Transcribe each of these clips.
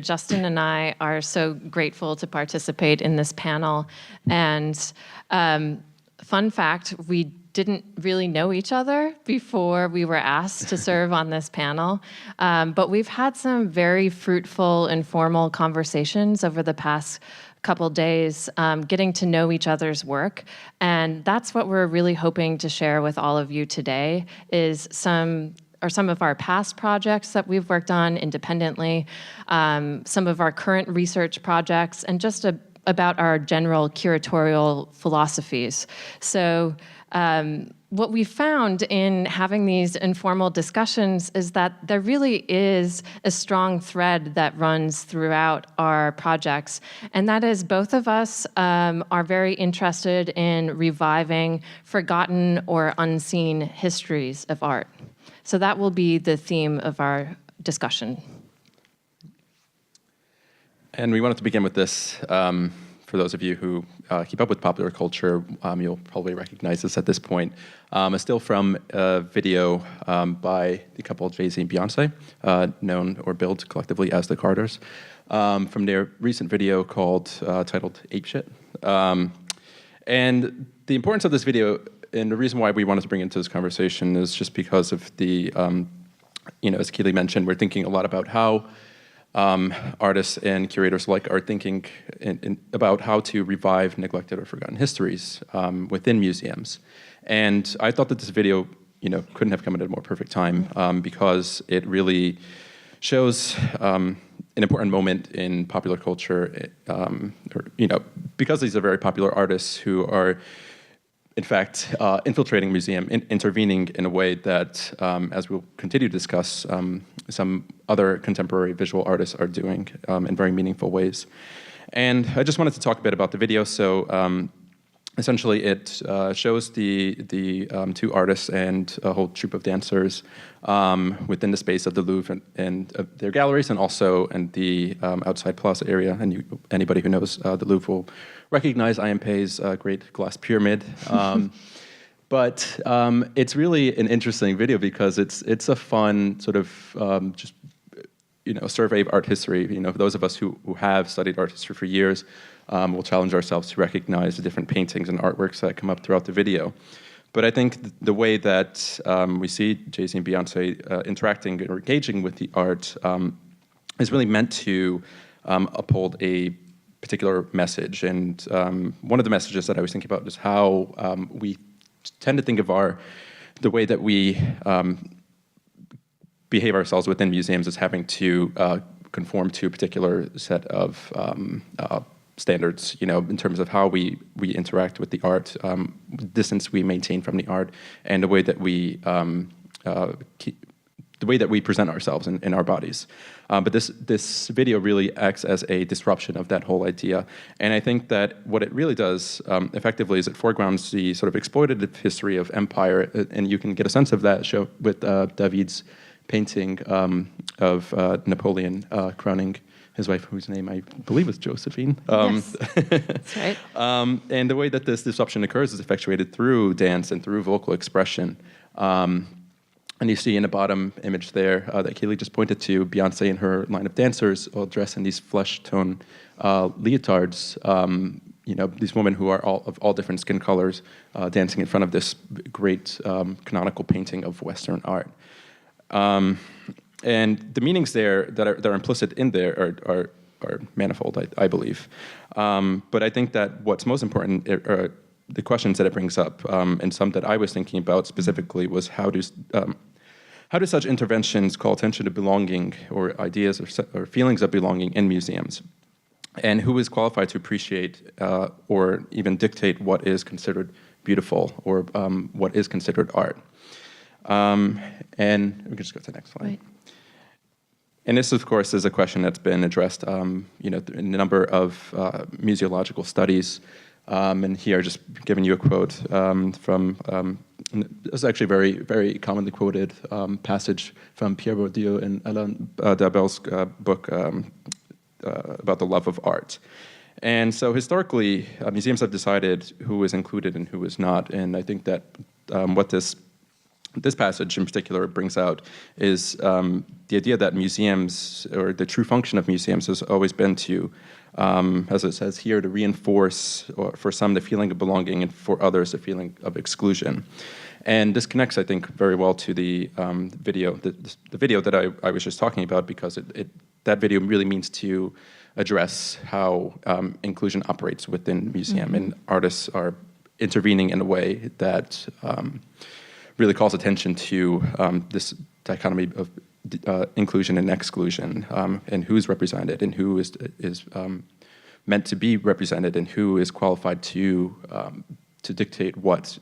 Justin and I are so grateful to participate in this panel. And fun fact, we didn't really know each other before we were asked to serve on this panel. But we've had some very fruitful, informal conversations over the past couple days, getting to know each other's work. And that's what we're really hoping to share with all of you today, is some of our past projects that we've worked on independently, some of our current research projects, and just about our general curatorial philosophies. So what we found in having these informal discussions is that there really is a strong thread that runs throughout our projects, and that is both of us are very interested in reviving forgotten or unseen histories of art. So that will be the theme of our discussion. And we wanted to begin with this. For those of you who keep up with popular culture, you'll probably recognize this at this point. A still from a video by the couple Jay-Z and Beyonce, known or billed collectively as the Curators, from their recent video titled Ape Shit. And the importance of this video, and the reason why we wanted to bring it into this conversation, is just because of the, as Keely mentioned, we're thinking a lot about how artists and curators alike are thinking about how to revive neglected or forgotten histories within museums. And I thought that this video, couldn't have come at a more perfect time because it really shows an important moment in popular culture, because these are very popular artists who are, in fact, infiltrating museum, intervening in a way that, as we'll continue to discuss, some other contemporary visual artists are doing in very meaningful ways. And I just wanted to talk a bit about the video. So essentially, it shows the two artists and a whole troupe of dancers within the space of the Louvre and their galleries, and also in the outside plaza area. And anybody who knows the Louvre will recognize Impey's great glass pyramid. But it's really an interesting video because it's a fun sort of survey of art history. Those of us who have studied art history for years will challenge ourselves to recognize the different paintings and artworks that come up throughout the video. But I think the way that we see Jay-Z and Beyonce interacting or engaging with the art is really meant to uphold a particular message. And one of the messages that I was thinking about is how we tend to think of the way that we behave ourselves within museums as having to conform to a particular set of standards, in terms of how we interact with the art, distance we maintain from the art, and the way that we present ourselves in our bodies. But this video really acts as a disruption of that whole idea. And I think that what it really does effectively is it foregrounds the sort of exploitative history of empire, and you can get a sense of that show with David's painting of Napoleon crowning his wife, whose name I believe was Josephine. Yes, that's right. And the way that this disruption occurs is effectuated through dance and through vocal expression. And you see in the bottom image there that Keely just pointed to, Beyonce and her line of dancers all dressed in these flesh tone leotards. These women who are of all different skin colors dancing in front of this great canonical painting of Western art. And the meanings there that are implicit in there are manifold, I believe. But I think that what's most important are the questions that it brings up, and some that I was thinking about specifically was how do such interventions call attention to belonging or ideas or feelings of belonging in museums? And who is qualified to appreciate or even dictate what is considered beautiful or what is considered art? And we can just go to the next slide. Right. And this, of course, is a question that's been addressed in a number of museological studies. And here, just giving you a quote from, it's actually a very, very commonly quoted passage from Pierre Bourdieu and Alain Dabel's book about the love of art. And so historically, museums have decided who is included and who is not. And I think that what this this passage in particular brings out is the idea that museums, or the true function of museums, has always been to, as it says here, to reinforce, or for some, the feeling of belonging, and for others, the feeling of exclusion. And this connects, I think, very well to the video, the video that I was just talking about, because that video really means to address how inclusion operates within museum, and artists are intervening in a way that really calls attention to this dichotomy of inclusion and exclusion, and who's represented, and who is meant to be represented, and who is qualified to dictate what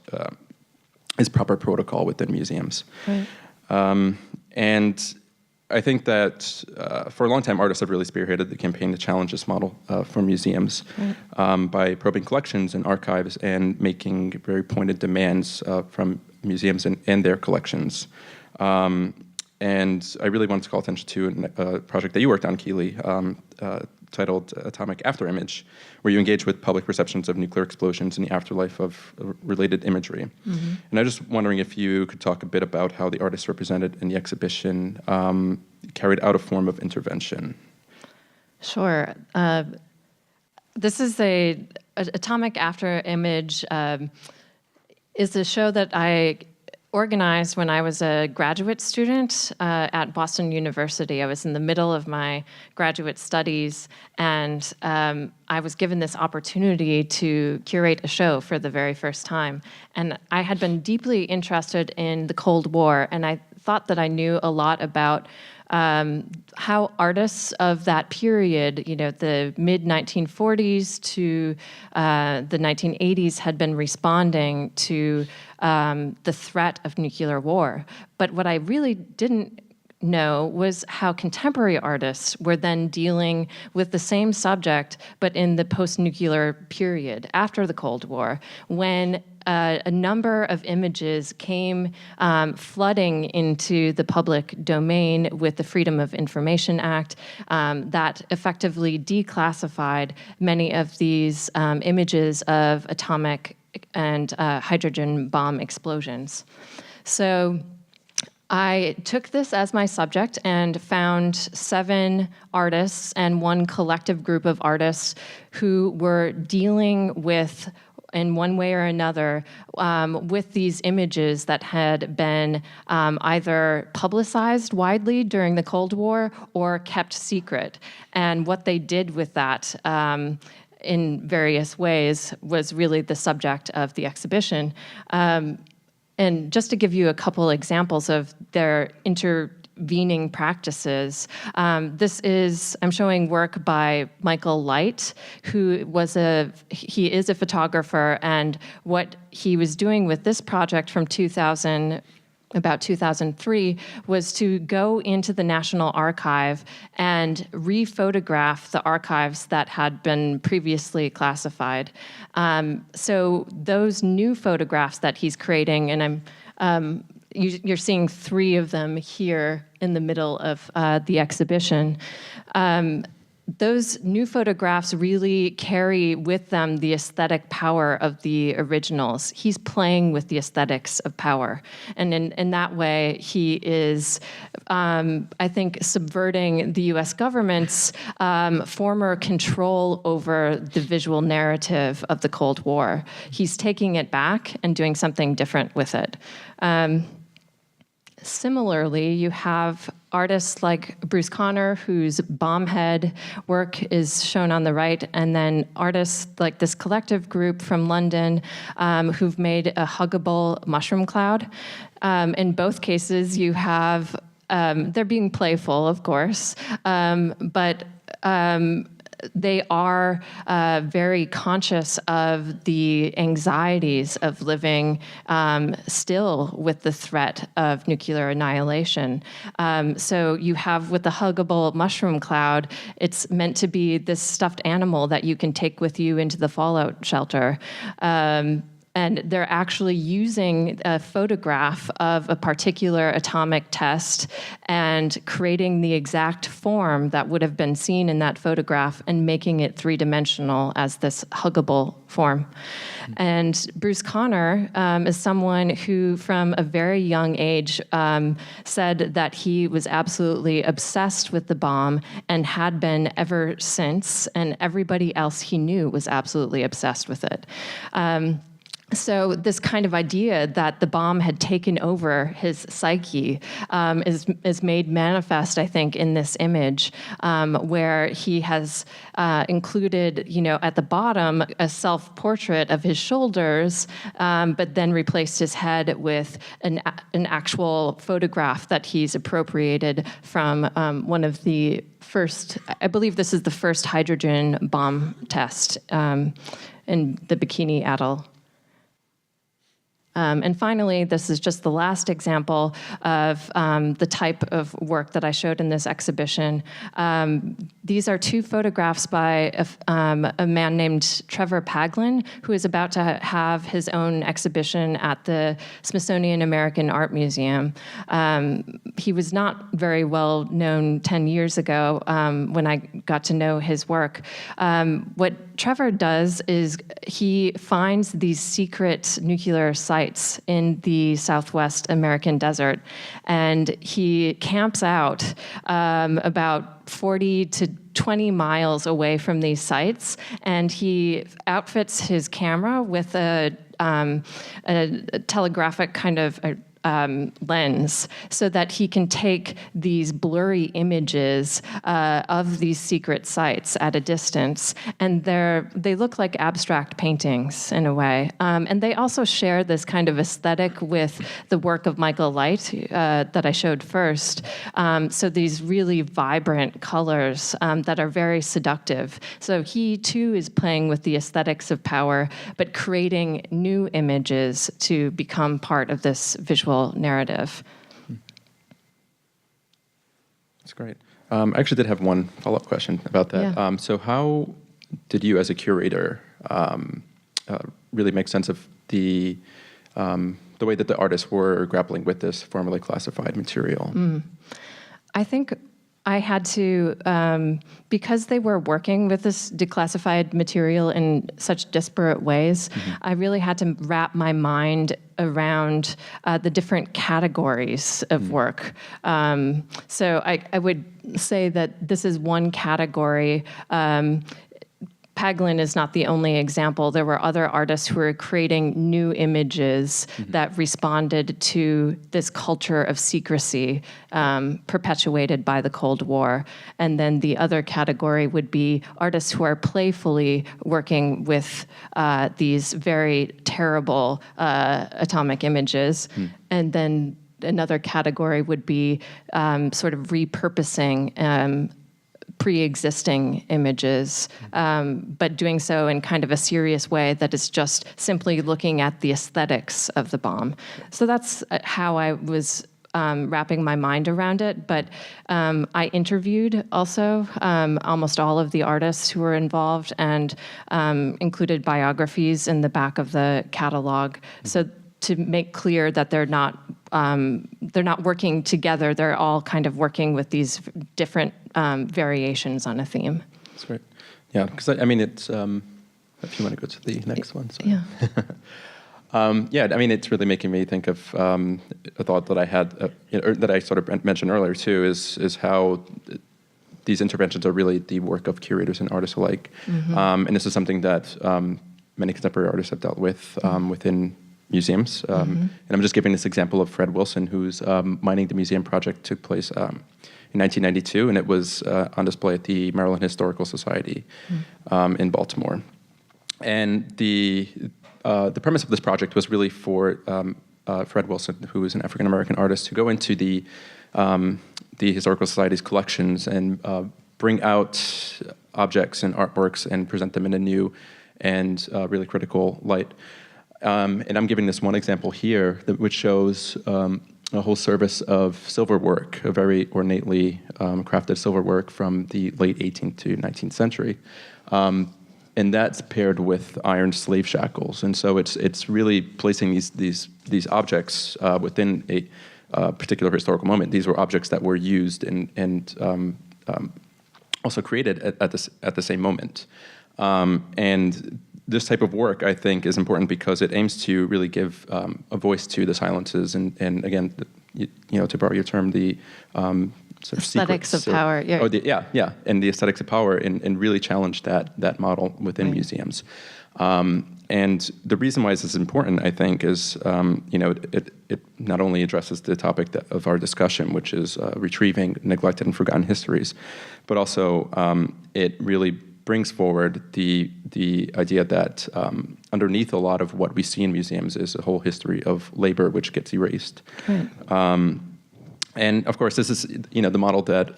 is proper protocol within museums. Right. And I think that for a long time, artists have really spearheaded the campaign to challenge this model for museums, right, by probing collections and archives and making very pointed demands from museums and their collections. And I really wanted to call attention to a project that you worked on, Keely, titled Atomic Afterimage, where you engage with public perceptions of nuclear explosions and the afterlife of related imagery. Mm-hmm. And I was just wondering if you could talk a bit about how the artists represented in the exhibition carried out a form of intervention. Sure. This is Atomic Afterimage is a show that I organized when I was a graduate student at Boston University. I was in the middle of my graduate studies, and I was given this opportunity to curate a show for the very first time. And I had been deeply interested in the Cold War, and I thought that I knew a lot about how artists of that period, the mid-1940s to the 1980s, had been responding to the threat of nuclear war. But what I really didn't know was how contemporary artists were then dealing with the same subject, but in the post-nuclear period, after the Cold War, when a number of images came flooding into the public domain with the Freedom of Information Act that effectively declassified many of these images of atomic and hydrogen bomb explosions. So I took this as my subject and found 7 artists and one collective group of artists who were dealing with, in one way or another, with these images that had been either publicized widely during the Cold War or kept secret. And what they did with that in various ways was really the subject of the exhibition. And just to give you a couple examples of their intervening practices, I'm showing work by Michael Light, who he is a photographer, and what he was doing with this project from about 2003 was to go into the National Archive and re-photograph the archives that had been previously classified. So those new photographs that he's creating, and you're seeing 3 of them here in the middle of the exhibition. Those new photographs really carry with them the aesthetic power of the originals. He's playing with the aesthetics of power. And in that way, he is, I think, subverting the US government's former control over the visual narrative of the Cold War. He's taking it back and doing something different with it. Similarly, you have artists like Bruce Connor, whose Bombhead work is shown on the right, and then artists like this collective group from London who've made a huggable mushroom cloud. In both cases, you have, they're being playful, of course, but they are very conscious of the anxieties of living still with the threat of nuclear annihilation. So you have, with the huggable mushroom cloud, it's meant to be this stuffed animal that you can take with you into the fallout shelter. and they're actually using a photograph of a particular atomic test and creating the exact form that would have been seen in that photograph and making it three-dimensional as this huggable form. And Bruce Conner is someone who, from a very young age, said that he was absolutely obsessed with the bomb and had been ever since, and everybody else he knew was absolutely obsessed with it. So this kind of idea that the bomb had taken over his psyche is made manifest, I think, in this image, where he has included, at the bottom, a self-portrait of his shoulders, but then replaced his head with an actual photograph that he's appropriated from one of the first, I believe this is the first hydrogen bomb test in the Bikini Atoll. And finally, this is just the last example of the type of work that I showed in this exhibition. These are two photographs by a man named Trevor Paglen, who is about to have his own exhibition at the Smithsonian American Art Museum. He was not very well known 10 years ago when I got to know his work. What Trevor does is he finds these secret nuclear sites in the Southwest American desert, and he camps out about 40 to 20 miles away from these sites, and he outfits his camera with a telegraphic kind of lens so that he can take these blurry images of these secret sites at a distance, and they look like abstract paintings in a way. And they also share this kind of aesthetic with the work of Michael Light that I showed first. So these really vibrant colors that are very seductive. So he too is playing with the aesthetics of power, but creating new images to become part of this visual narrative. That's great. I actually did have one follow-up question about that. Yeah. So how did you, as a curator, really make sense of the way that the artists were grappling with this formally classified material? I think I had to, because they were working with this declassified material in such disparate ways, I really had to wrap my mind around the different categories of work. So I would say that this is one category. Paglen is not the only example. There were other artists who were creating new images that responded to this culture of secrecy perpetuated by the Cold War. And then the other category would be artists who are playfully working with these very terrible atomic images. And then another category would be sort of repurposing pre-existing images, but doing so in kind of a serious way that is just simply looking at the aesthetics of the bomb. So that's how I was wrapping my mind around it. But I interviewed also almost all of the artists who were involved and included biographies in the back of the catalog. So to make clear that they're not working together. They're all kind of working with these different variations on a theme. That's great. Yeah, because I mean, it's if you want to go to the next one. Sorry. Yeah. Yeah, I mean, it's really making me think of a thought that I had, or that I sort of mentioned earlier too, is how these interventions are really the work of curators and artists alike. And this is something that many contemporary artists have dealt with within museums. And I'm just giving this example of Fred Wilson, whose Mining the Museum project took place in 1992, and it was on display at the Maryland Historical Society in Baltimore. And the premise of this project was really for Fred Wilson, who is an African-American artist, to go into the Historical Society's collections and bring out objects and artworks and present them in a new and really critical light. And I'm giving this one example here, which shows a whole service of silver work, a very ornately crafted silver work from the late 18th to 19th century. and that's paired with iron slave shackles, and so it's really placing these objects within a particular historical moment. These were objects that were used and also created at the same moment, and this type of work, I think, is important because it aims to really give a voice to the silences, and again, to borrow your term, the sort of aesthetics secrets of power. Yeah, and the aesthetics of power, and really challenge that model within museums. And the reason why this is important, I think, is it not only addresses the topic of our discussion, which is retrieving neglected and forgotten histories, but also it really brings forward the idea that underneath a lot of what we see in museums is a whole history of labor which gets erased. Right. And of course, this is the model that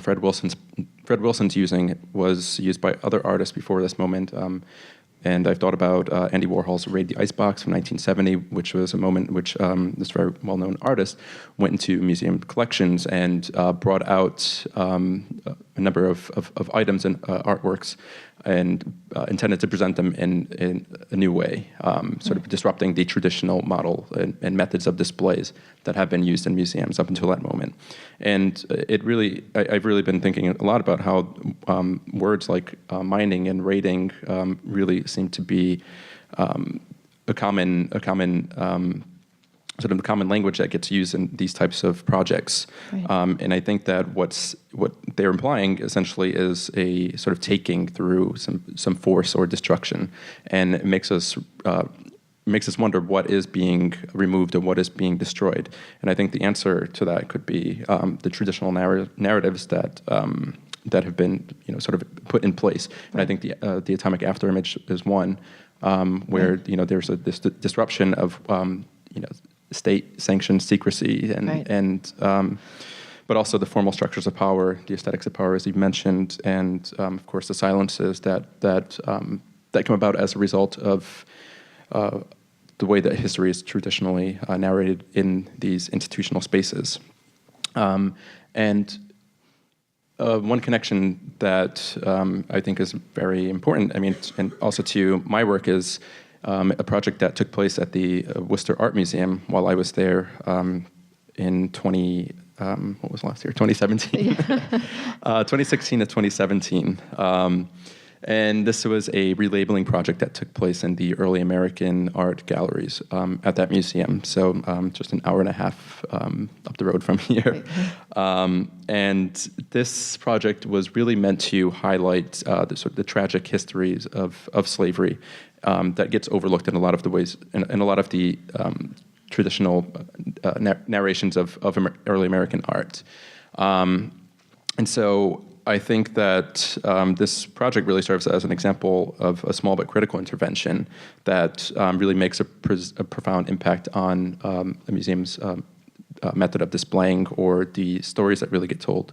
Fred Wilson's using was used by other artists before this moment. And I've thought about Andy Warhol's Raid the Icebox from 1970, which was a moment in which this very well-known artist went into museum collections and brought out a number of items and artworks and intended to present them in a new way, sort of disrupting the traditional model and methods of displays that have been used in museums up until that moment. And I've really been thinking a lot about how words like mining and raiding really seem to be a common sort of common language that gets used in these types of projects. Right. And I think that what they're implying essentially is a sort of taking through some force or destruction, and it makes us wonder what is being removed and what is being destroyed. And I think the answer to that could be the traditional narratives that have been sort of put in place. Right. And I think the atomic afterimage is one where there's this disruption of state-sanctioned secrecy and but also the formal structures of power, the aesthetics of power, as you mentioned, and of course the silences that come about as a result of the way that history is traditionally narrated in these institutional spaces. And one connection that I think is very important, and also to my work, is a project that took place at the Worcester Art Museum while I was there in 2017? 2016 to 2017. And this was a relabeling project that took place in the early American art galleries at that museum. So just an hour and a half up the road from here. And this project was really meant to highlight the tragic histories of slavery that gets overlooked in a lot of the ways, in a lot of the traditional narrations of early American art. And so I think that this project really serves as an example of a small but critical intervention that really makes a profound impact on the museum's method of displaying or the stories that really get told.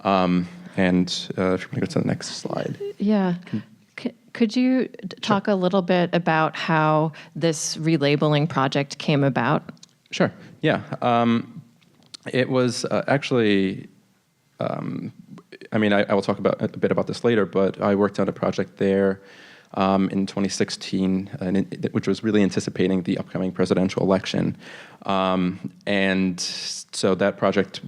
And if you want to go to the next slide. Yeah. Could you talk a little bit about how this relabeling project came about? Sure. Yeah. It was actually... I will talk a bit about this later, but I worked on a project there in 2016, which was really anticipating the upcoming presidential election. And so that project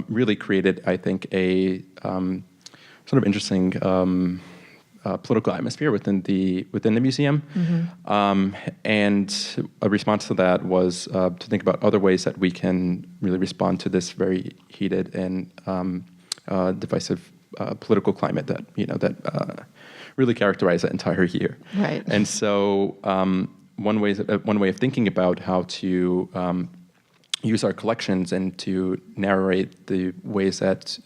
really created, I think, a sort of interesting political atmosphere within the museum. Mm-hmm. And a response to that was to think about other ways that we can really respond to this very heated and divisive political climate that really characterized that entire year. Right. And so one way of thinking about how to use our collections and to narrate the ways that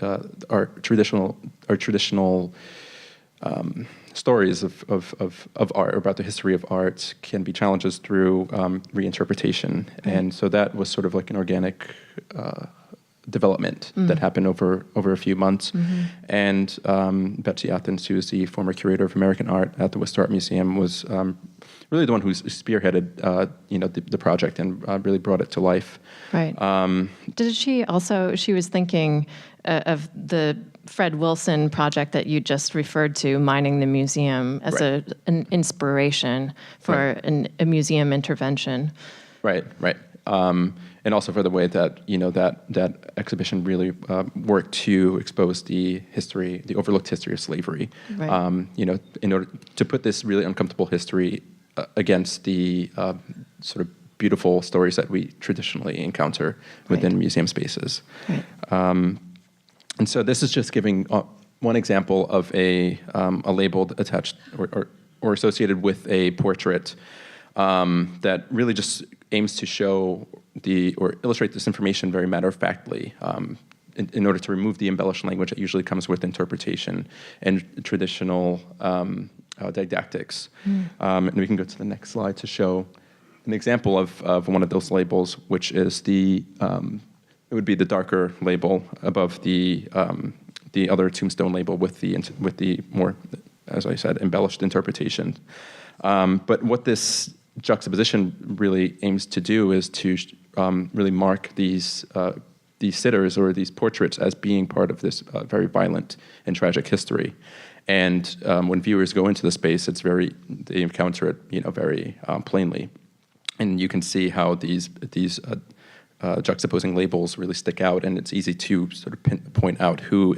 our traditional stories of art, or about the history of art, can be challenges through reinterpretation. Right. And so that was sort of like an organic development that happened over a few months. Mm-hmm. And Betsy Athens, who is the former curator of American art at the Worcester Art Museum, was really the one who spearheaded the project and really brought it to life. Right. Did she also? She was thinking of the Fred Wilson project that you just referred to, mining the museum, as an inspiration for a museum intervention. Right. And also for the way that that exhibition really worked to expose the overlooked history of slavery. Right. In order to put this really uncomfortable history against the sort of beautiful stories that we traditionally encounter within museum spaces. Right. And so this is just giving one example of a label attached or associated with a portrait that really just aims to show or illustrate this information very matter-of-factly in order to remove the embellished language that usually comes with interpretation and traditional didactics. And we can go to the next slide to show an example of one of those labels, which is it would be the darker label above the other tombstone label with the more, as I said, embellished interpretation. But what this juxtaposition really aims to do is to really mark these sitters or these portraits as being part of this very violent and tragic history. And when viewers go into the space, they encounter it, very plainly. And you can see how these juxtaposing labels really stick out, and it's easy to sort of point out who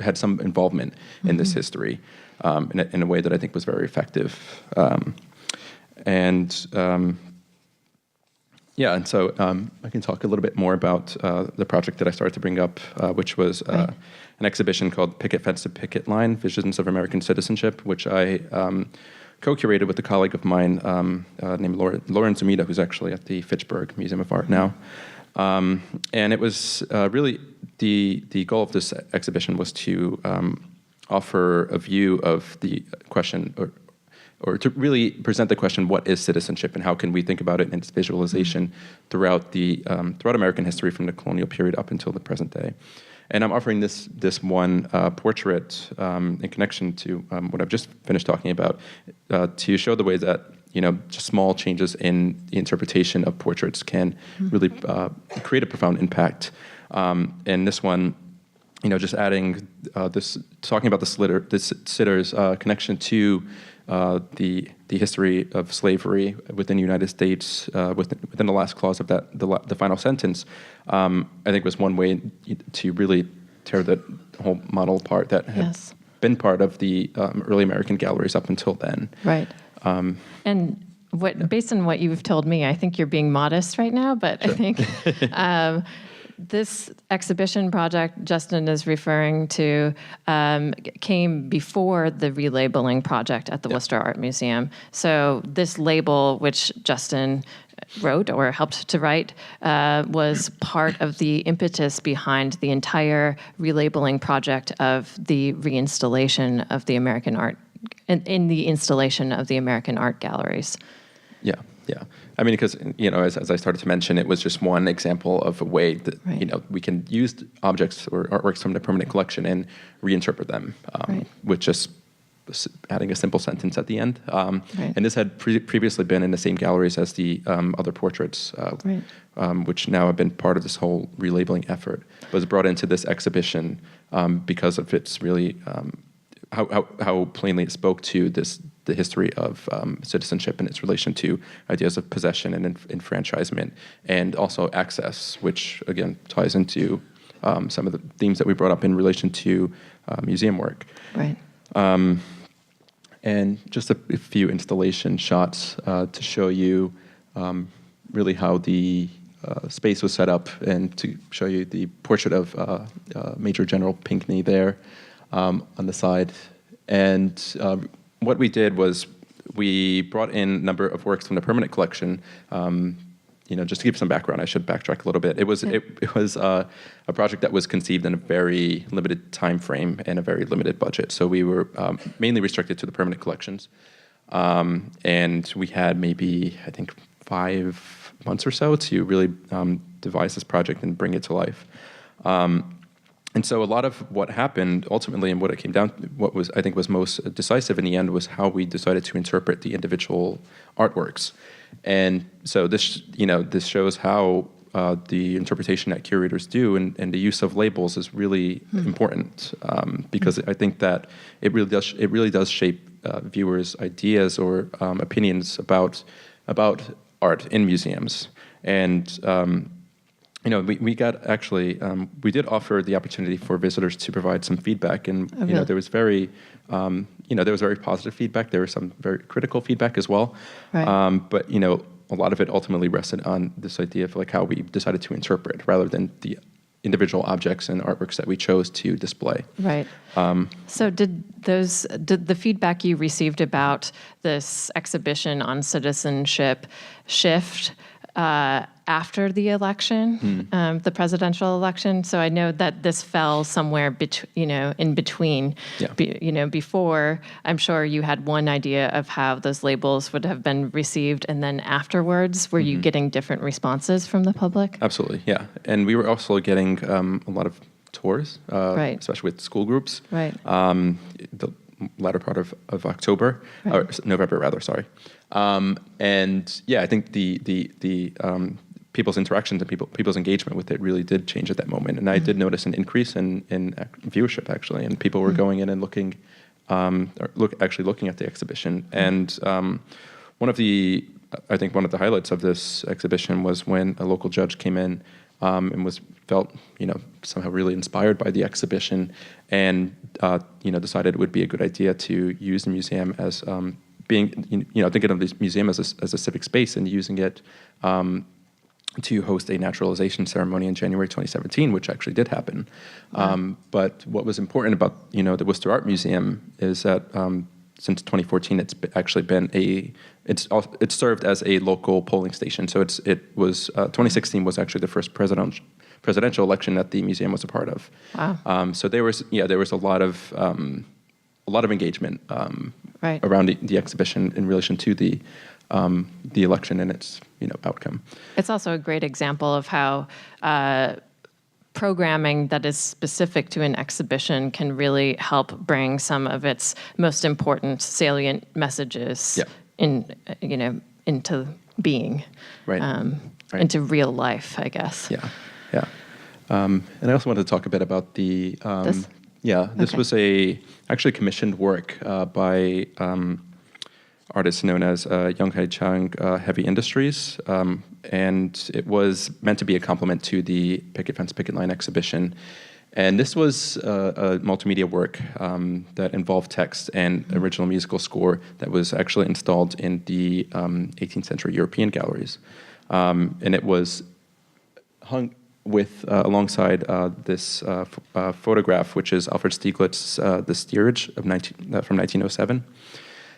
had some involvement in this history in a way that I think was very effective. And so I can talk a little bit more about the project that I started to bring up, which was an exhibition called Picket Fence to Picket Line, Visions of American Citizenship, which I co-curated with a colleague of mine named Lorna Simpson, who's actually at the Fitchburg Museum of Art now. And it was really the goal of this exhibition was to offer a view of the question, or to really present the question, what is citizenship, and how can we think about it in its visualization throughout American history from the colonial period up until the present day. And I'm offering this one portrait in connection to what I've just finished talking about to show the way that just small changes in the interpretation of portraits can really create a profound impact. And this one, just adding talking about the sitter's connection to the history of slavery within the United States, within the last clause of the final sentence, I think was one way to really tear the whole model apart that had been part of the early American galleries up until then. Right. And based on what you've told me, I think you're being modest right now, but sure. I think this exhibition project Justin is referring to came before the relabeling project at the Worcester Art Museum. So this label, which Justin wrote or helped to write, was part of the impetus behind the entire relabeling project of the reinstallation of the American art, in the installation of the American art galleries. Yeah. I mean, because, as I started to mention, it was just one example of a way that, we can use objects or artworks from the permanent collection and reinterpret them with just adding a simple sentence at the end. And this had previously been in the same galleries as the other portraits, which now have been part of this whole relabeling effort, was brought into this exhibition because of its really how plainly it spoke to the history of citizenship and its relation to ideas of possession and enfranchisement, and also access, which again ties into some of the themes that we brought up in relation to museum work. Right. And just a few installation shots to show you really how the space was set up, and to show you the portrait of Major General Pinckney there on the side. And what we did was we brought in a number of works from the permanent collection. Just to give some background, I should backtrack a little bit. It was a project that was conceived in a very limited time frame and a very limited budget. So we were mainly restricted to the permanent collections, and we had maybe, I think, 5 months or so to really devise this project and bring it to life. And so a lot of what happened ultimately, and what it came down to, what was, I think, was most decisive in the end, was how we decided to interpret the individual artworks. And so this shows how the interpretation that curators do and the use of labels is really important, because I think that it really does shape viewers' ideas or opinions about art in museums. And we got actually we did offer the opportunity for visitors to provide some feedback, and there was very positive feedback. There was some very critical feedback as well. Right. But a lot of it ultimately rested on this idea of like how we decided to interpret rather than the individual objects and artworks that we chose to display. Right. So did the feedback you received about this exhibition on citizenship shift after the election, the presidential election? So I know that this fell somewhere in between. Yeah. Before, I'm sure you had one idea of how those labels would have been received, and then afterwards, were you getting different responses from the public? Absolutely, yeah. And we were also getting a lot of tours, Right. especially with school groups. Right. The latter part of October, Right. or November rather, sorry. And yeah, I think the people's interactions and people's engagement with it really did change at that moment. And I did notice an increase in viewership, actually, and people were going in and looking at the exhibition. And one of the highlights of this exhibition was when a local judge came in and felt somehow really inspired by the exhibition, and decided it would be a good idea to use the museum as thinking of this museum as a civic space and using it to host a naturalization ceremony in January 2017, which actually did happen. Wow. But what was important about the Worcester Art Museum is that since 2014, it's actually been it's served as a local polling station. So 2016 was actually the first presidential election that the museum was a part of. Wow. So there was a lot of engagement Right. around the exhibition in relation to the election and its outcome. It's also a great example of how programming that is specific to an exhibition can really help bring some of its most important salient messages into being, Right. into real life, I guess. Yeah. And I also wanted to talk a bit about the This? This Okay. was actually commissioned work by artist known as Young-Hae Chang Heavy Industries, and it was meant to be a complement to the Picket Fence Picket Line exhibition. And this was a multimedia work that involved text and original musical score that was actually installed in the 18th century European galleries. And it was hung with alongside this photograph, which is Alfred Stieglitz's The Steerage from 1907.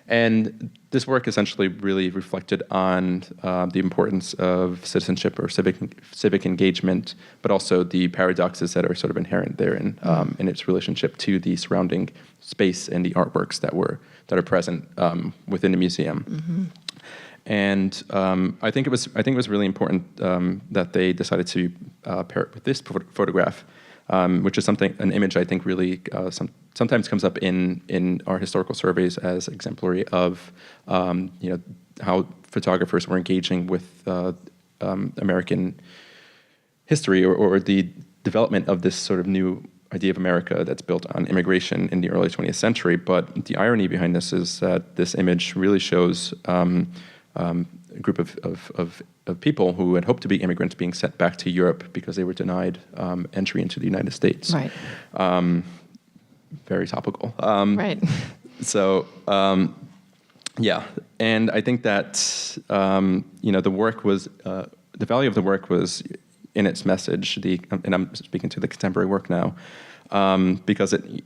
And this work essentially really reflected on the importance of citizenship or civic engagement, but also the paradoxes that are sort of inherent therein in its relationship to the surrounding space and the artworks that are present within the museum. Mm-hmm. And I think it was really important that they decided to pair it with this photograph, which is an image I think really sometimes comes up in our historical surveys as exemplary of how photographers were engaging with American history or the development of this sort of new idea of America that's built on immigration in the early 20th century. But the irony behind this is that this image really shows a group of people who had hoped to be immigrants being sent back to Europe because they were denied entry into the United States. Right. Very topical. Right. So, and I think that the work was the value of the work was in its message. And I'm speaking to the contemporary work now, because it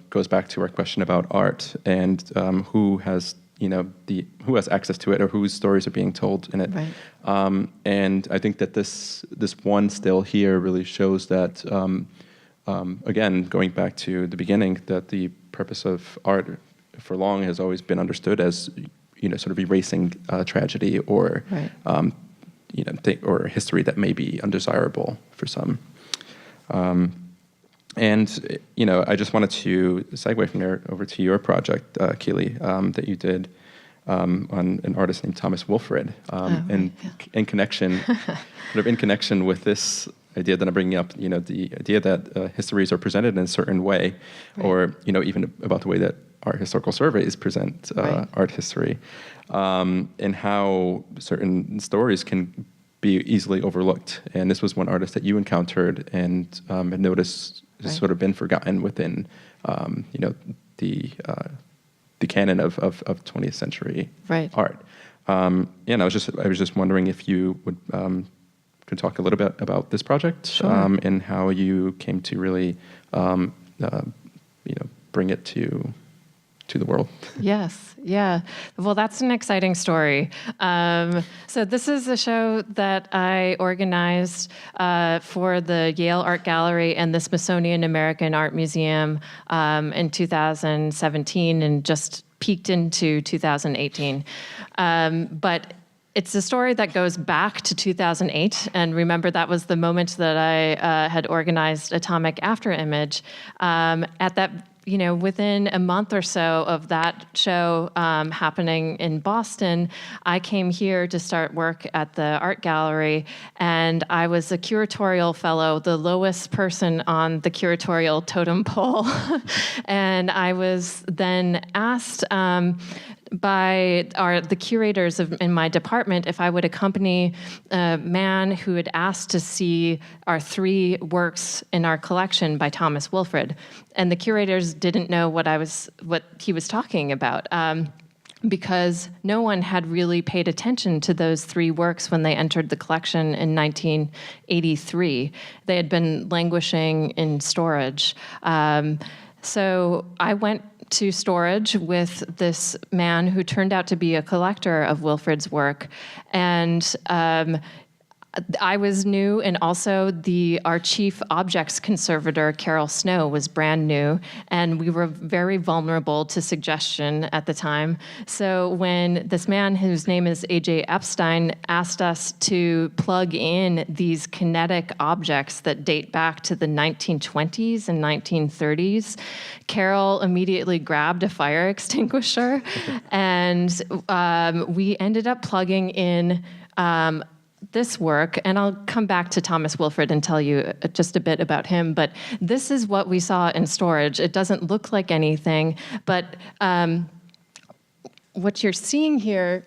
goes back to our question about art and who has access to it or whose stories are being told in it. Right. And I think that this one still here really shows that, again, going back to the beginning, that the purpose of art for long has always been understood as, sort of erasing tragedy or, Right. or history that may be undesirable for some. And I just wanted to segue from there over to your project, Keely, that you did. on an artist named Thomas Wilfrid, in connection, in connection with this idea that I'm bringing up, the idea that histories are presented in a certain way, or even about the way that art historical surveys present art history, and how certain stories can be easily overlooked. And this was one artist that you encountered and had noticed has sort of been forgotten within, the canon of 20th century art. And I was just wondering if you would could talk a little bit about this project, and how you came to really, bring it to the world. Yes, yeah. Well, that's an exciting story. So this is a show that I organized for the Yale Art Gallery and the Smithsonian American Art Museum in 2017 and just peaked into 2018. But it's a story that goes back to 2008, and remember that was the moment that I had organized Atomic Afterimage. At that, within a month or so of that show happening in Boston, I came here to start work at the art gallery, and I was a curatorial fellow, the lowest person on the curatorial totem pole. And I was then asked by the curators in my department if I would accompany a man who had asked to see our 3 works in our collection by Thomas Wilfrid. And the curators didn't know what he was talking about, because no one had really paid attention to those 3 works when they entered the collection in 1983. They had been languishing in storage. So I went to storage with this man who turned out to be a collector of Wilfrid's work. And I was new, and also our chief objects conservator, Carol Snow, was brand new, and we were very vulnerable to suggestion at the time. So when this man, whose name is A.J. Epstein, asked us to plug in these kinetic objects that date back to the 1920s and 1930s, Carol immediately grabbed a fire extinguisher, and we ended up plugging in this work, and I'll come back to Thomas Wilfrid and tell you just a bit about him, but this is what we saw in storage. It doesn't look like anything, but what you're seeing here,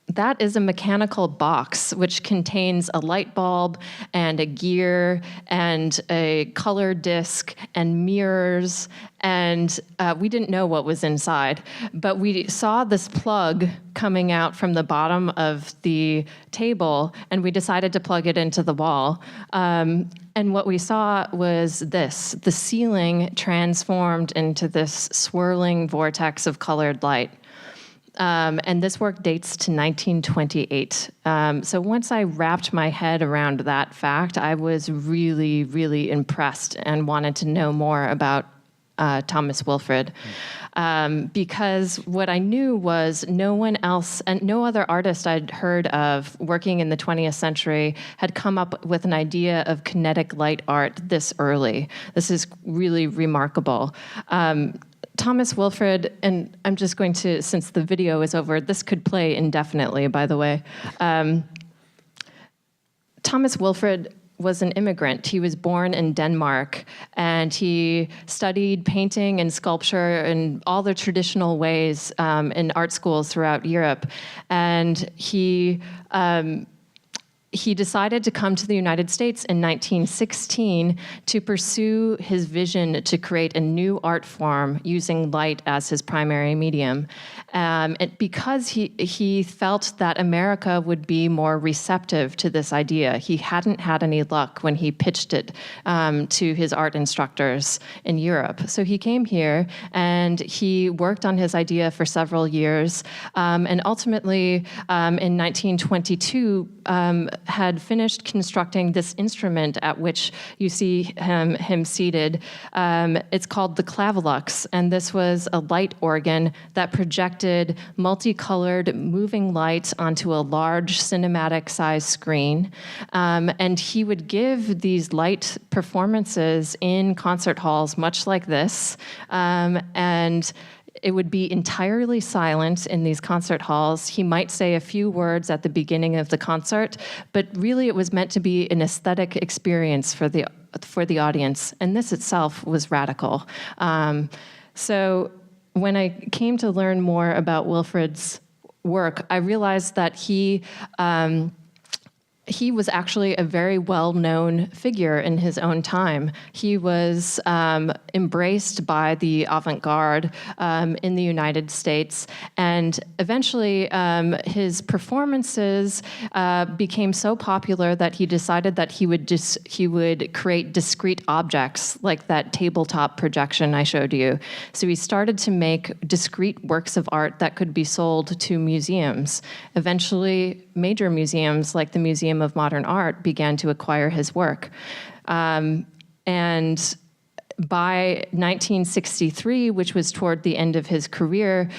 that is a mechanical box which contains a light bulb and a gear and a color disc and mirrors, and we didn't know what was inside, but we saw this plug coming out from the bottom of the table, and we decided to plug it into the wall. And what we saw was this: the ceiling transformed into this swirling vortex of colored light. And this work dates to 1928. So once I wrapped my head around that fact, I was really, really impressed and wanted to know more about Thomas Wilfrid. Because what I knew was no one else, and no other artist I'd heard of working in the 20th century had come up with an idea of kinetic light art this early. This is really remarkable. Thomas Wilfrid, and I'm just going to, since the video is over, this could play indefinitely, by the way. Thomas Wilfrid was an immigrant. He was born in Denmark, and he studied painting and sculpture in all the traditional ways in art schools throughout Europe. And he decided to come to the United States in 1916 to pursue his vision to create a new art form using light as his primary medium. Because he felt that America would be more receptive to this idea. He hadn't had any luck when he pitched it to his art instructors in Europe. So he came here and he worked on his idea for several years, and ultimately in 1922 had finished constructing this instrument at which you see him seated. It's called the Clavel Lux, and this was a light organ that projected multicolored moving light onto a large cinematic-sized screen. And he would give these light performances in concert halls, much like this. And it would be entirely silent in these concert halls. He might say a few words at the beginning of the concert, but really it was meant to be an aesthetic experience for the audience, and this itself was radical. So when I came to learn more about Wilfrid's work, I realized that he was actually a very well-known figure in his own time. He was embraced by the avant-garde in the United States, and eventually his performances became so popular that he decided that he would create discrete objects like that tabletop projection I showed you. So he started to make discrete works of art that could be sold to museums. Eventually, major museums like the Museum of Modern Art began to acquire his work. And by 1963, which was toward the end of his career,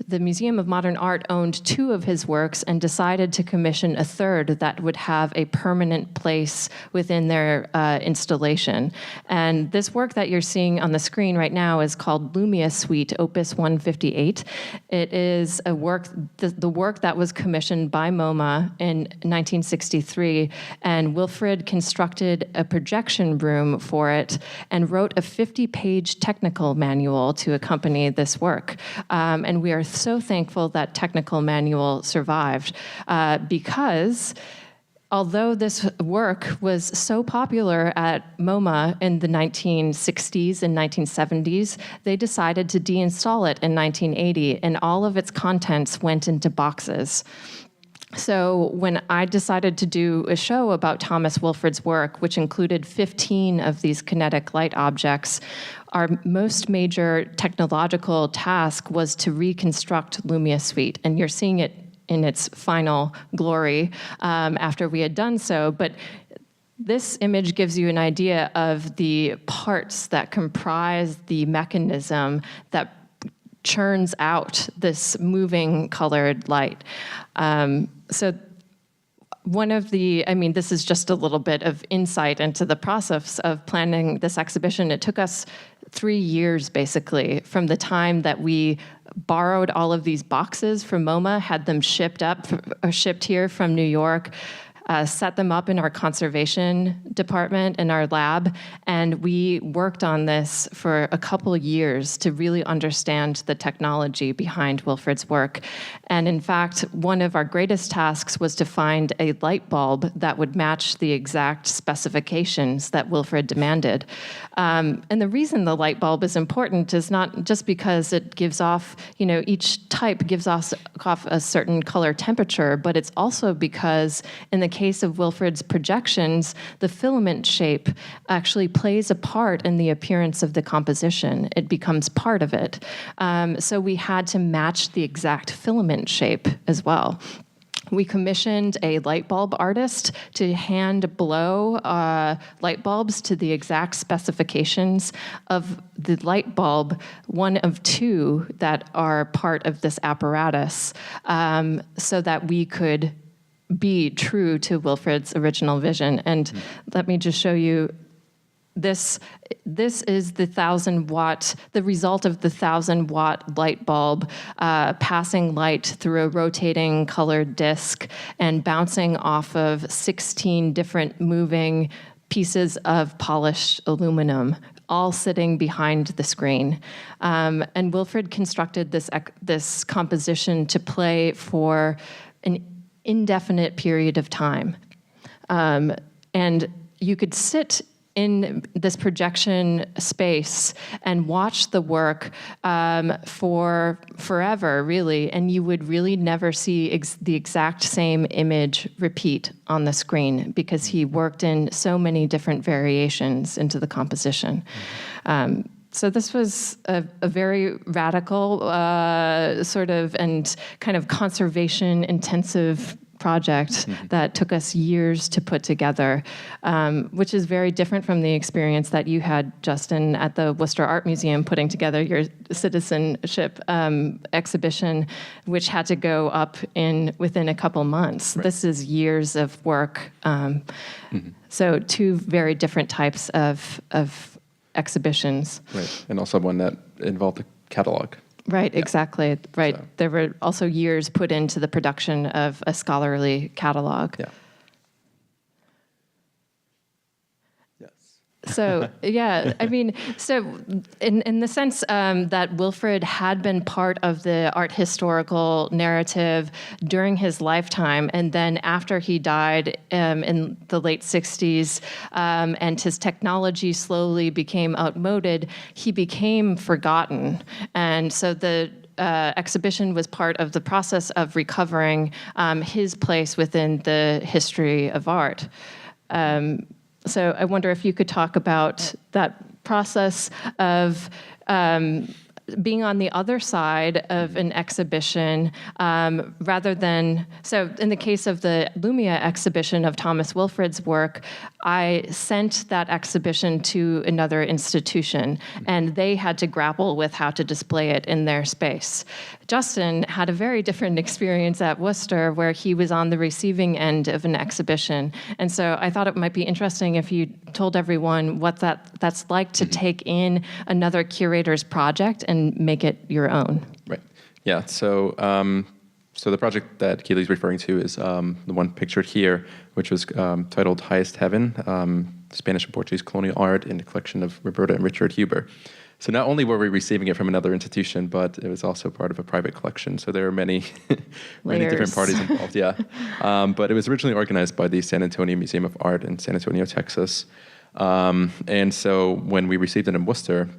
the Museum of Modern Art owned 2 of his works and decided to commission a third that would have a permanent place within their installation. And this work that you're seeing on the screen right now is called Lumia Suite, Opus 158. It is a work, the work that was commissioned by MoMA in 1963, and Wilfrid constructed a projection room for it and wrote a 50-page technical manual to accompany this work. And we are so thankful that technical manual survived because although this work was so popular at MoMA in the 1960s and 1970s, they decided to deinstall it in 1980, and all of its contents went into boxes. So when I decided to do a show about Thomas Wilfrid's work, which included 15 of these kinetic light objects, our most major technological task was to reconstruct Lumia Suite. And you're seeing it in its final glory after we had done so. But this image gives you an idea of the parts that comprise the mechanism that churns out this moving colored light. So one of the, this is just a little bit of insight into the process of planning this exhibition. It took us 3 years, basically, from the time that we borrowed all of these boxes from MoMA, had them shipped here from New York, set them up in our conservation department in our lab, and we worked on this for a couple years to really understand the technology behind Wilfrid's work. And in fact, one of our greatest tasks was to find a light bulb that would match the exact specifications that Wilfrid demanded. And the reason the light bulb is important is not just because it gives off, each type gives off a certain color temperature, but it's also because in the case of Wilfrid's projections, the filament shape actually plays a part in the appearance of the composition. It becomes part of it. So we had to match the exact filament shape as well. We commissioned a light bulb artist to hand blow light bulbs to the exact specifications of the light bulb, one of 2 that are part of this apparatus, so that we could be true to Wilfrid's original vision. And let me just show you this. This is the 1,000-watt, the result of the 1,000-watt light bulb passing light through a rotating colored disc and bouncing off of 16 different moving pieces of polished aluminum, all sitting behind the screen. And Wilfrid constructed this composition to play for an indefinite period of time. And you could sit in this projection space and watch the work for forever, really, and you would really never see the exact same image repeat on the screen because he worked in so many different variations into the composition. So this was a very radical sort of and kind of conservation-intensive project that took us years to put together, which is very different from the experience that you had, Justin, at the Worcester Art Museum putting together your citizenship exhibition, which had to go up within a couple months. Right. This is years of work. So 2 very different types of exhibitions. Right, and also one that involved a catalog. Right, exactly. Right. So. There were also years put into the production of a scholarly catalog. Yeah. Yes. So, yeah, I mean, so in the sense that Wilfrid had been part of the art historical narrative during his lifetime, and then after he died in the late 60s, and his technology slowly became outmoded, he became forgotten. And so the exhibition was part of the process of recovering his place within the history of art. So I wonder if you could talk about that process of being on the other side of an exhibition rather than, so in the case of the Lumia exhibition of Thomas Wilfrid's work, I sent that exhibition to another institution and they had to grapple with how to display it in their space. Justin had a very different experience at Worcester where he was on the receiving end of an exhibition. And so I thought it might be interesting if you told everyone what that's like to take in another curator's project and make it your own. Right. Yeah. So so the project that Keely's referring to is the one pictured here, which was titled Highest Heaven, Spanish and Portuguese Colonial Art in the collection of Roberta and Richard Huber. So not only were we receiving it from another institution, but it was also part of a private collection. So there are many, many different parties involved. Yeah. But it was originally organized by the San Antonio Museum of Art in San Antonio, Texas. And so when we received it in Worcester,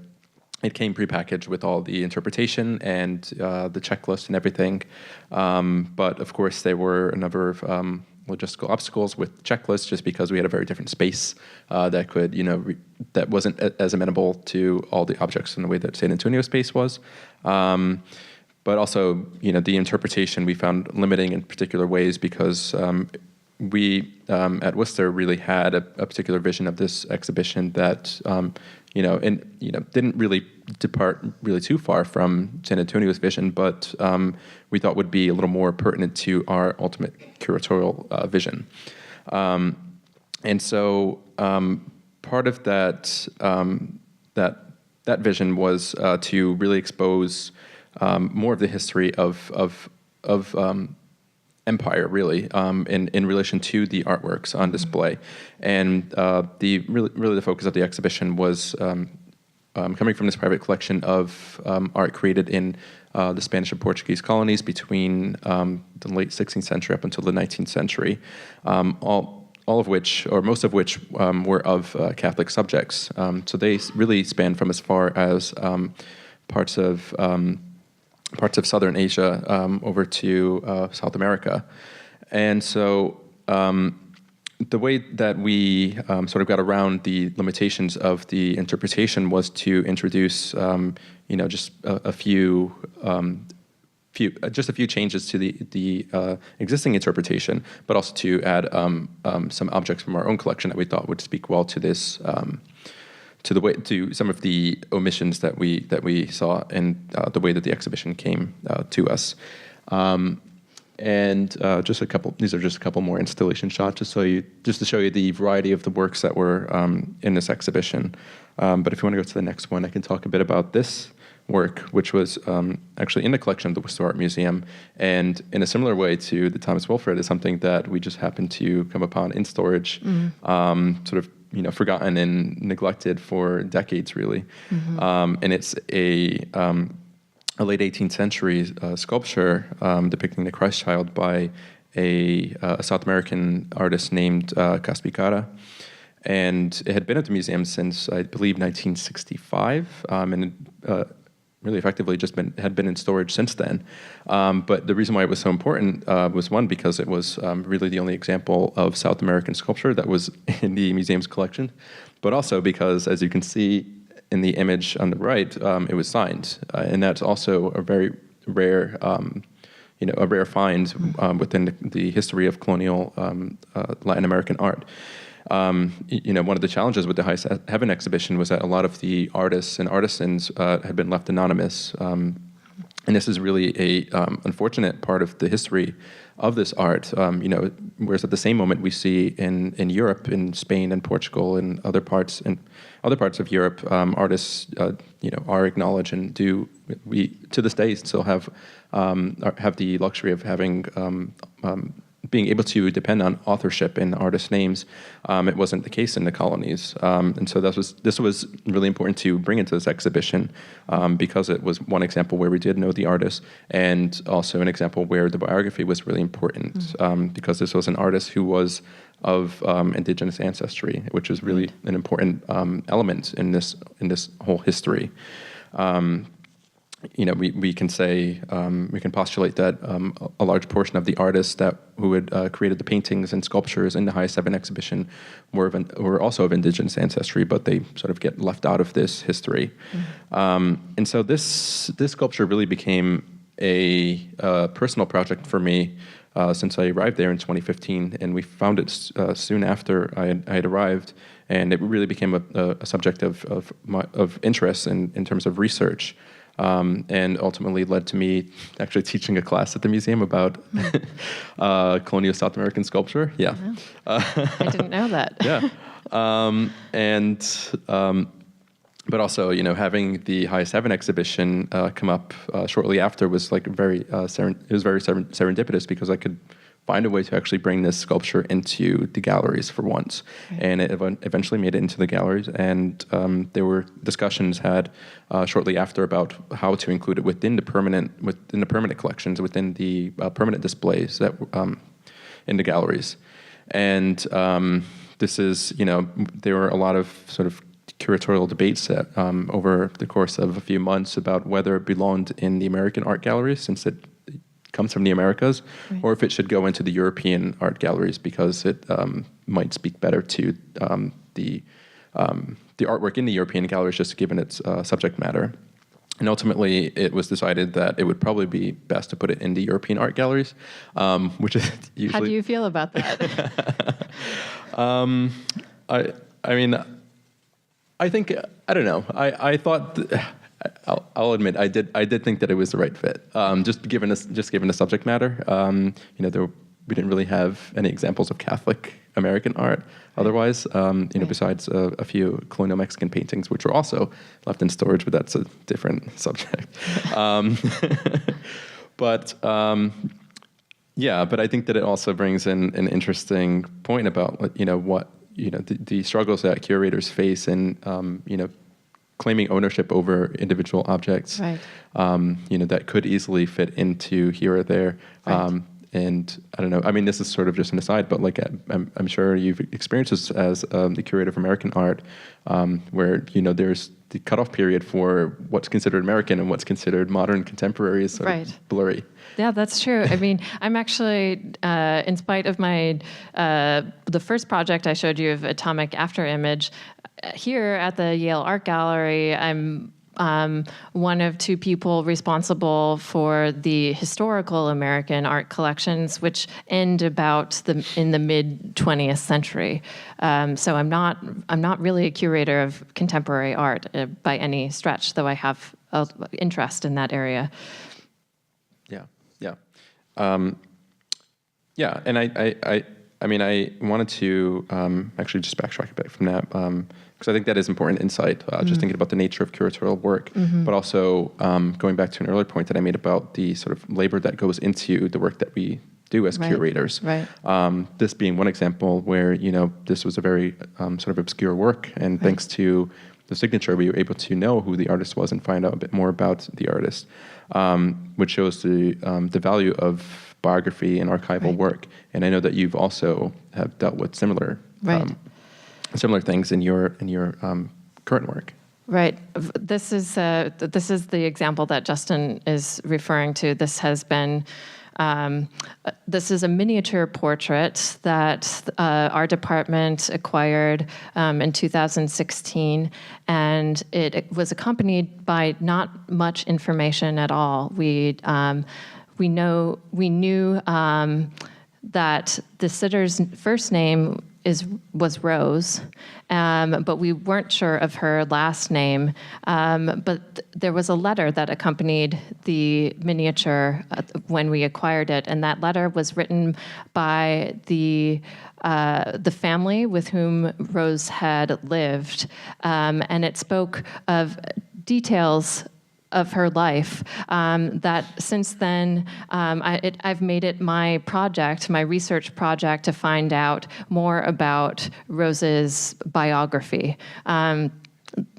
it came prepackaged with all the interpretation and the checklist and everything. But of course, there were a number of logistical obstacles with checklists, just because we had a very different space that could, that wasn't as amenable to all the objects in the way that San Antonio space was. But also, the interpretation we found limiting in particular ways because we at Worcester really had a particular vision of this exhibition that didn't really depart really too far from San Antonio's vision, but we thought would be a little more pertinent to our ultimate curatorial vision. And so part of that that vision was to really expose more of the history of empire, really, in relation to the artworks on display. And really the focus of the exhibition was coming from this private collection of art created in the Spanish and Portuguese colonies between the late 16th century up until the 19th century, all of which, or most of which, were of Catholic subjects. So they really span from as far as parts of Southern Asia over to South America. And so the way that we sort of got around the limitations of the interpretation was to introduce, just a few changes to the existing interpretation, but also to add some objects from our own collection that we thought would speak well to this, to some of the omissions that we saw in the way that the exhibition came to us. And just a couple. These are just a couple more installation shots, just to show you the variety of the works that were in this exhibition. But if you want to go to the next one, I can talk a bit about this work, which was actually in the collection of the Worcester Art Museum, and in a similar way to the Thomas Wilfrid, is something that we just happened to come upon in storage, sort of forgotten and neglected for decades, really. And it's a late 18th century sculpture depicting the Christ child by a South American artist named Caspicara. And it had been at the museum since, I believe, 1965, and really effectively had been in storage since then. But the reason why it was so important was, one, because it was really the only example of South American sculpture that was in the museum's collection, but also because, as you can see in the image on the right, it was signed, and that's also a very rare, a rare find within the history of colonial Latin American art. One of the challenges with the Highest Heaven exhibition was that a lot of the artists and artisans had been left anonymous, and this is really a unfortunate part of the history of this art. Whereas at the same moment we see in Europe, in Spain and Portugal and other parts of Europe, artists are acknowledged and do we to this day still have the luxury of having being able to depend on authorship in artist names. It wasn't the case in the colonies, and so this was really important to bring into this exhibition because it was one example where we did know the artist, and also an example where the biography was really important because this was an artist who was of indigenous ancestry, which is really an important element in this whole history. We can say, we can postulate that a large portion of the artists who had created the paintings and sculptures in the High 7 exhibition were also of indigenous ancestry, but they sort of get left out of this history. And so this sculpture really became a personal project for me since I arrived there in 2015, and we found it soon after I had arrived, and it really became a subject of interest in terms of research. And ultimately led to me actually teaching a class at the museum about colonial South American sculpture. Yeah. I didn't know that. Yeah. But also, having the High 7 exhibition come up shortly after was like very serendipitous because I could find a way to actually bring this sculpture into the galleries for once. Right. And it eventually made it into the galleries, and there were discussions had shortly after about how to include it within the permanent collections, within the permanent displays that in the galleries. And this is, there were a lot of sort of curatorial debates that, over the course of a few months about whether it belonged in the American art galleries, since it comes from the Americas, right, or if it should go into the European art galleries because it might speak better to the artwork in the European galleries, just given its subject matter. And ultimately, it was decided that it would probably be best to put it in the European art galleries, which is usually... How do you feel about that? I mean, I think, I don't know. I thought... I'll admit I did think that it was the right fit. Just given the subject matter, we didn't really have any examples of Catholic American art. Otherwise, besides a few colonial Mexican paintings, which were also left in storage, but that's a different subject. But I think that it also brings in an interesting point about the struggles that curators face in claiming ownership over individual objects, right, that could easily fit into here or there. Right. And I don't know, I mean, this is sort of just an aside, but like I'm sure you've experienced this as the curator of American art, where, there's the cutoff period for what's considered American and what's considered modern contemporary is sort of blurry. Yeah, that's true. I mean, I'm actually, in spite of my, the first project I showed you of Atomic Afterimage, here at the Yale Art Gallery, I'm one of two people responsible for the historical American art collections, which end about in the mid 20th century. So I'm not really a curator of contemporary art by any stretch, though I have an interest in that area. Yeah, and I wanted to actually just backtrack a bit from that, because I think that is important insight, just thinking about the nature of curatorial work, but also going back to an earlier point that I made about the sort of labor that goes into the work that we do as curators. Right. This being one example where, this was a very sort of obscure work, and thanks to the signature, we were able to know who the artist was and find out a bit more about the artist, which shows the value of biography and archival work. And I know that you've also have dealt with similar things in your current work. Right. This is the example that Justin is referring to. This has been. This is a miniature portrait that our department acquired in 2016, and it was accompanied by not much information at all. We knew that the sitter's first name was Rose, but we weren't sure of her last name. But there was a letter that accompanied the miniature when we acquired it, and that letter was written by the family with whom Rose had lived, and it spoke of details of her life, that since then I've made it my project, my research project, to find out more about Rose's biography.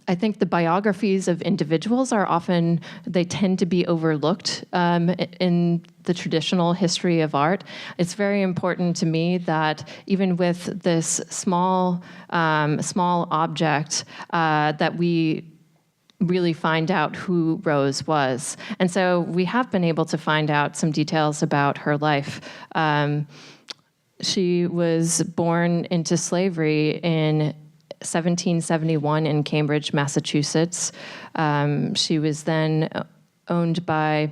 I think the biographies of individuals they tend to be overlooked in the traditional history of art. It's very important to me that even with this small object, that we really find out who Rose was. And so we have been able to find out some details about her life. She was born into slavery in 1771 in Cambridge, Massachusetts. She was then owned by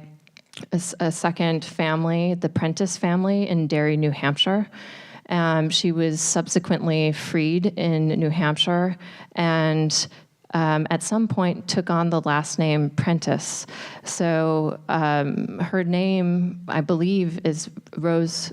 a second family, the Prentice family in Derry, New Hampshire. She was subsequently freed in New Hampshire and at some point took on the last name Prentice. So her name, I believe, is Rose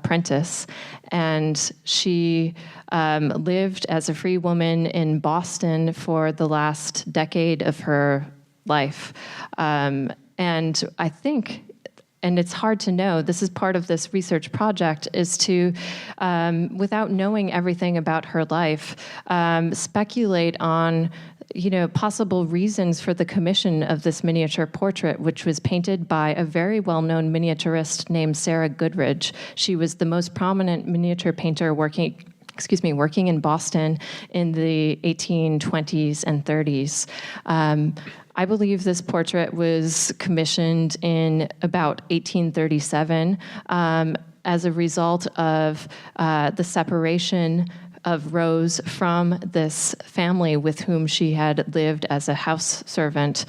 Prentice, and she lived as a free woman in Boston for the last decade of her life. And I think, and it's hard to know, this is part of this research project, is to, without knowing everything about her life, speculate on possible reasons for the commission of this miniature portrait, which was painted by a very well-known miniaturist named Sarah Goodridge. She was the most prominent miniature painter working in Boston in the 1820s and 30s. I believe this portrait was commissioned in about 1837 as a result of the separation of Rose from this family with whom she had lived as a house servant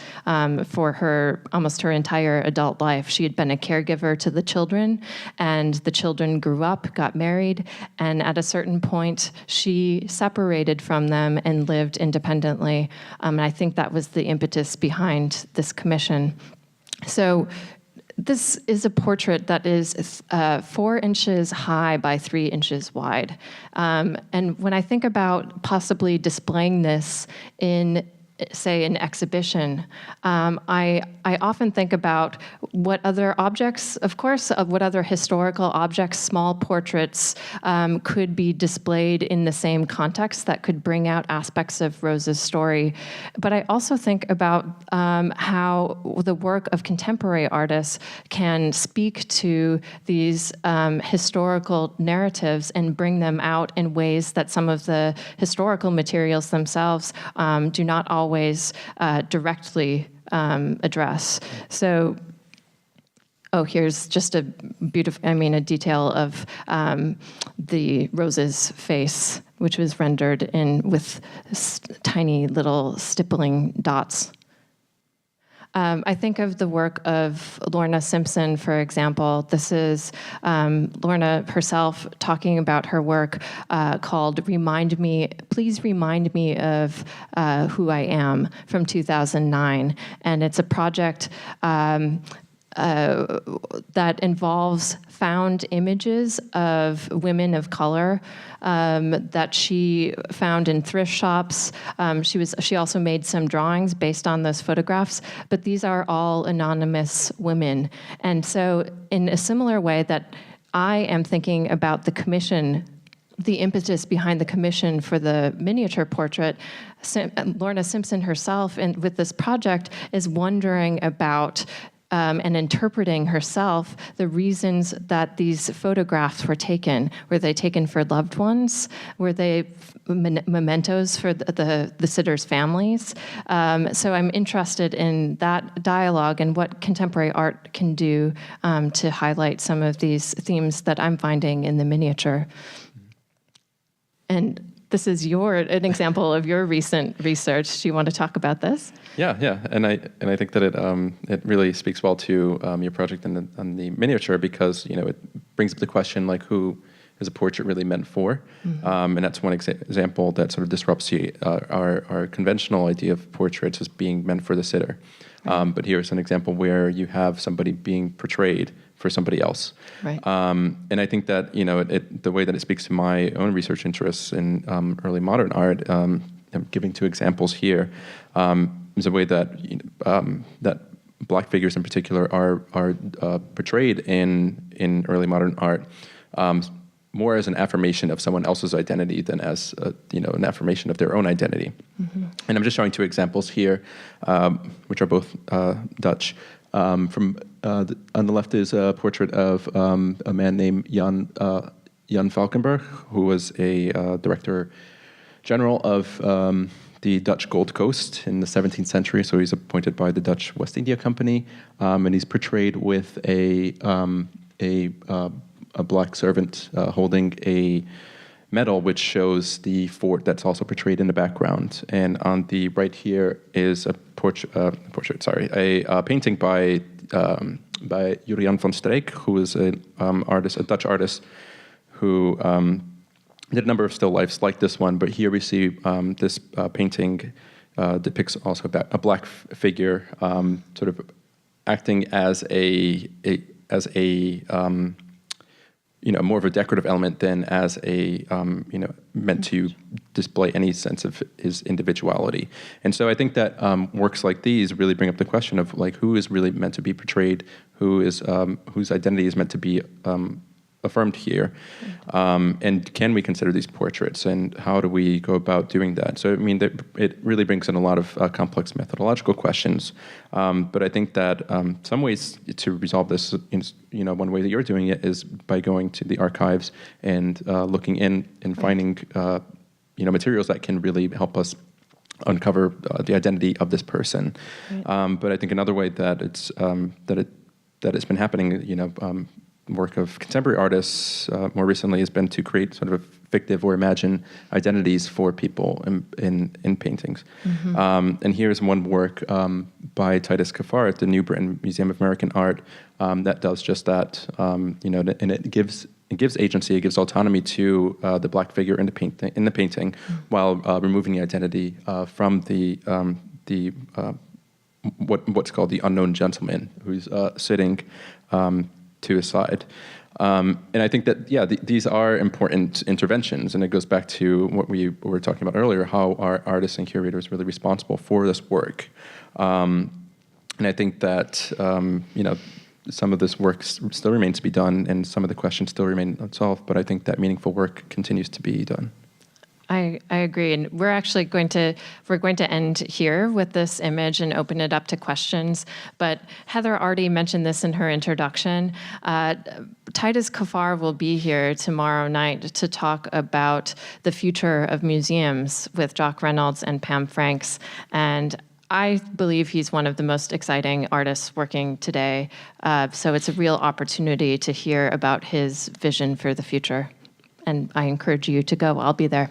for almost her entire adult life. She had been a caregiver to the children, and the children grew up, got married, and at a certain point, she separated from them and lived independently. And I think that was the impetus behind this commission. So this is a portrait that is 4 inches high by 3 inches wide. And when I think about possibly displaying this in, say, an exhibition, I often think about what other objects, of course, what other historical objects, small portraits, could be displayed in the same context that could bring out aspects of Rose's story. But I also think about how the work of contemporary artists can speak to these historical narratives and bring them out in ways that some of the historical materials themselves do not always directly address. So, here's just a detail of the Rose's face, which was rendered in with tiny little stippling dots. I think of the work of Lorna Simpson, for example. This is Lorna herself talking about her work called Please Remind Me of Who I Am, from 2009. And it's a project that involves found images of women of color that she found in thrift shops. She also made some drawings based on those photographs, but these are all anonymous women. And so in a similar way that I am thinking about the commission, the impetus behind the commission for the miniature portrait, Lorna Simpson herself, with this project, is wondering about and interpreting herself the reasons that these photographs were taken. Were they taken for loved ones? Were they mementos for the sitters' families? So I'm interested in that dialogue and what contemporary art can do to highlight some of these themes that I'm finding in the miniature. And this is an example of your recent research. Do you want to talk about this? Yeah, and I think that it really speaks well to your project on the miniature, because it brings up the question, like, who is a portrait really meant for? Mm-hmm. And that's one example that sort of disrupts our conventional idea of portraits as being meant for the sitter. Right. But here's an example where you have somebody being portrayed for somebody else. Right. And I think that the way that it speaks to my own research interests in early modern art, I'm giving 2 examples here. is a way that that Black figures in particular are portrayed in early modern art more as an affirmation of someone else's identity than as an affirmation of their own identity. Mm-hmm. And I'm just showing two examples here, which are both Dutch. On the left is a portrait of a man named Jan Valkenburg, who was a director general of the Dutch Gold Coast in the 17th century. So he's appointed by the Dutch West India Company, and he's portrayed with a Black servant holding a medal, which shows the fort that's also portrayed in the background. And on the right here is a painting by Julian van Streek, who is a Dutch artist, who did a number of still lifes like this one. But here we see this painting depicts also a Black figure, sort of acting as more of a decorative element than as meant to display any sense of his individuality. And so I think that works like these really bring up the question of like who is really meant to be portrayed, whose identity is meant to be affirmed here, and can we consider these portraits, and how do we go about doing that? So I mean, it really brings in a lot of complex methodological questions, but I think that some ways to resolve this, one way that you're doing it is by going to the archives and looking in and finding materials that can really help us uncover the identity of this person. Right. But I think another way that it's been happening, work of contemporary artists more recently has been to create sort of a fictive or imagine identities for people in paintings. Mm-hmm. And here's one work by Titus Kafar at the New Britain Museum of American Art that does just that. And it gives agency, it gives autonomy to the Black figure in the painting, mm-hmm. while removing the identity from the what's called the unknown gentleman, who's sitting to his side. And I think that, these are important interventions, and it goes back to what we were talking about earlier, how are artists and curators really responsible for this work. And I think that, some of this work still remains to be done, and some of the questions still remain unsolved, but I think that meaningful work continues to be done. I agree, and we're going to end here with this image and open it up to questions. But Heather already mentioned this in her introduction. Titus Kafar will be here tomorrow night to talk about the future of museums with Jock Reynolds and Pam Franks, and I believe he's one of the most exciting artists working today. So it's a real opportunity to hear about his vision for the future. And I encourage you to go. I'll be there.